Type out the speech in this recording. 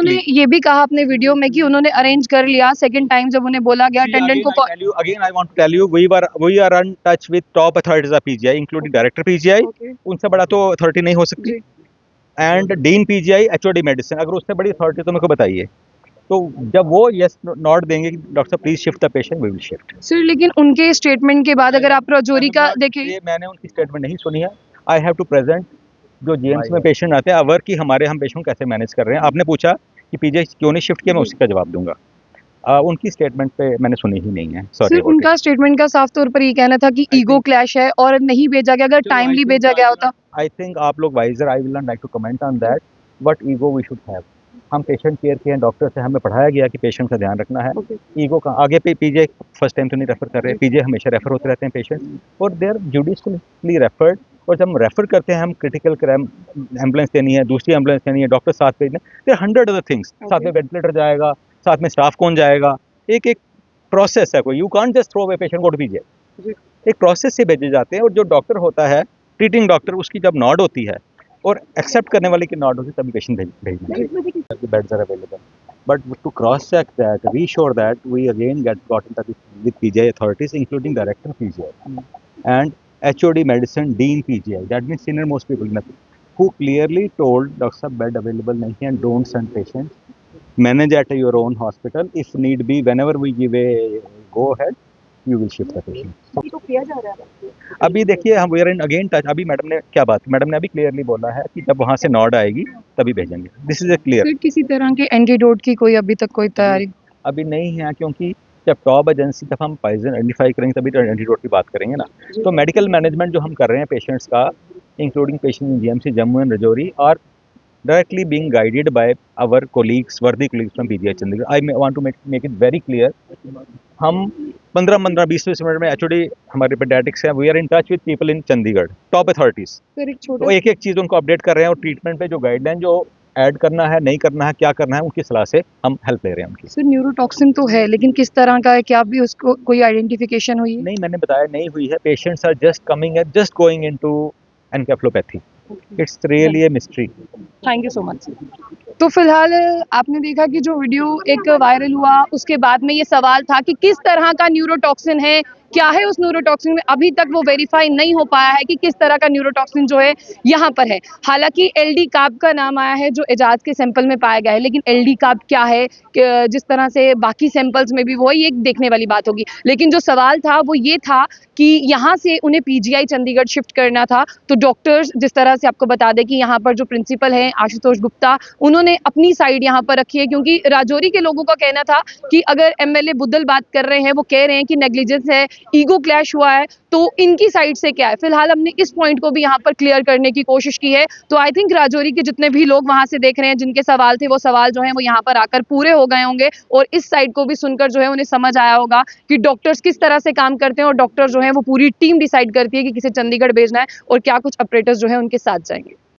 उन्होंने ये भी कहा अपने वीडियो में कि उन्होंने अरेंज कर लिया सेकंड टाइम जब उन्हें बोला गया अटेंडेंट को Again, I want to tell you, we are in touch with top authorities of PGI, including director PGI. उनसे बड़ा तो अथॉरिटी नहीं हो सकती, and dean PGI HOD medicine, अगर उससे बड़ी अथॉरिटी तो मेरे को बताइए। तो जब वो यस नॉट देंगे कि डॉक्टर साहब please shift the patient, we will shift. Sir लेकिन उनके स्टेटमेंट के बाद अगर आप राजौरी का देखें, मैंने उनकी स्टेटमेंट नहीं सुनी है। आई हैव टू प्रेजेंट जो जीएमसी में पेशेंट आते हैं अवर की हमारे हम पेशेंट कैसे मैनेज कर रहे हैं। आपने पूछा कि पीजीआई क्यों नहीं शिफ्ट किया, मैं उसी का जवाब दूंगा। उनकी स्टेटमेंट पे मैंने सुनी ही नहीं है, सॉरी। सर उनका स्टेटमेंट का साफ तौर पर ये कहना था कि ईगो क्लैश है और नहीं भेजा गया, अगर टाइमली भेजा गया होता। आई थिंक आप लोग wiser, I will not like to comment on that, but ego we should have. हम पेशेंट केयर के हैं, डॉक्टर से हमें पढ़ाया गया कि पेशेंट का ध्यान रखना है। ईगो का आगे पे पीजीआई फर्स्ट टाइम तो नहीं रेफर कर रहे, पीजीआई हमेशा रेफर होते रहते हैं पेशेंट, और दे आर जुडिशली रेफर्ड। और जब हम रेफर करते हैं, हम क्रिटिकल एम्बुलेंस देनी है, दूसरी एम्बुलेंस देनी है, डॉक्टर साथ भेजने, देयर 100 अदर थिंग्स। साथ में वेंटिलेटर जाएगा, साथ में स्टाफ कौन जाएगा, एक एक प्रोसेस है कोई। You can't just throw away patient को टू पीजीआई, एक प्रोसेस से भेजे जाते हैं। और जो डॉक्टर होता है, ट्रीटिंग डॉक्टर, उसकी जब नॉड होती है और एक्सेप्ट करने वाले की नॉट होती है, तभी पेशेंट भेजना। Beds are available, but to cross check that, reassure that, we again got in touch with PGI authorities, including director PGI and HOD medicine, dean PGI, that means senior most people, nothing, who clearly told doctor sahab bed available nahi hai and don't send patients, manage at your own hospital, if need be whenever we give a go ahead you will shift the patient। तो किया जा रहा है अभी देखिए हम we are in again touch. अभी madam ने क्या बात, मैडम ने अभी क्लियरली बोला है कि जब वहाँ से नॉड आएगी तभी भेजेंगे। This is a clear. Sir किसी तरह के एंटीडोट की कोई अभी तक कोई तैयारी अभी नहीं है, क्योंकि जब टॉप एजेंसी, जब हम पॉइजन आइडेंटिफाई करेंगे तभी तो एंटीडोट की बात करेंगे ना। तो मेडिकल मैनेजमेंट जो हम कर रहे हैं पेशेंट्स का, including patient in GMC Jammu and Rajouri, और directly being guided by our colleagues, worthy colleagues from PGI Chandigarh। I want to make it very clear, हम 15-20 मिनट में HOD हमारे पेडियाट्रिक्स हैं, we are in touch with people in Chandigarh, top authorities. तो एक एक चीज़ उनको update कर रहे हैं, और ट्रीटमेंट पे जो गाइडलाइन जो ऐड करना है, नहीं करना है, क्या करना है, उनकी सलाह से हम हेल्प ले रहे हैं उनकी। सर न्यूरोटॉक्सिन तो है, लेकिन किस तरह का है, क्या भी उसको कोई आइडेंटिफिकेशन हुई है? नहीं, मैंने बताया नहीं हुई है। Patients are just coming and just going into encephalopathy. It's really a mystery. Thank you so much. तो फिलहाल आपने देखा कि जो वीडियो एक वायरल हुआ उसके बाद में ये सवाल था कि किस तरह का न्यूरोटॉक्सिन है, क्या है उस न्यूरोटॉक्सिन में। अभी तक वो वेरीफाई नहीं हो पाया है कि किस तरह का न्यूरोटॉक्सिन जो है यहाँ पर है। हालांकि एलडी कार्ब का नाम आया है जो एजाज के सैंपल में पाया गया है, लेकिन एलडी कार्ब क्या है, जिस तरह से बाकी सैंपल्स में भी वही एक देखने वाली बात होगी। लेकिन जो सवाल था वो ये था कि यहाँ से उन्हें पीजीआई चंडीगढ़ शिफ्ट करना था। तो डॉक्टर्स, जिस तरह से आपको बता दें कि यहाँ पर जो प्रिंसिपल हैं आशुतोष गुप्ता, उन्होंने अपनी साइड यहाँ पर रखी है, क्योंकि राजौरी के लोगों का कहना था कि अगर एमएलए बुद्दल बात कर रहे हैं, वो कह रहे हैं कि नेग्लिजेंस है, ईगो क्लैश हुआ है, तो इनकी साइड से क्या है। फिलहाल हमने इस पॉइंट को भी यहाँ पर क्लियर करने की कोशिश की है। तो आई थिंक राजौरी के जितने भी लोग वहां से देख रहे हैं, जिनके सवाल थे, वो सवाल जो है वो यहाँ पर आकर पूरे हो गए होंगे, और इस साइड को भी सुनकर जो है उन्हें समझ आया होगा कि डॉक्टर्स किस तरह से काम करते हैं, और डॉक्टर जो है वो पूरी टीम डिसाइड करती है कि किसे चंडीगढ़ भेजना है और क्या कुछ ऑपरेटर्स जो है उनके साथ जाएंगे।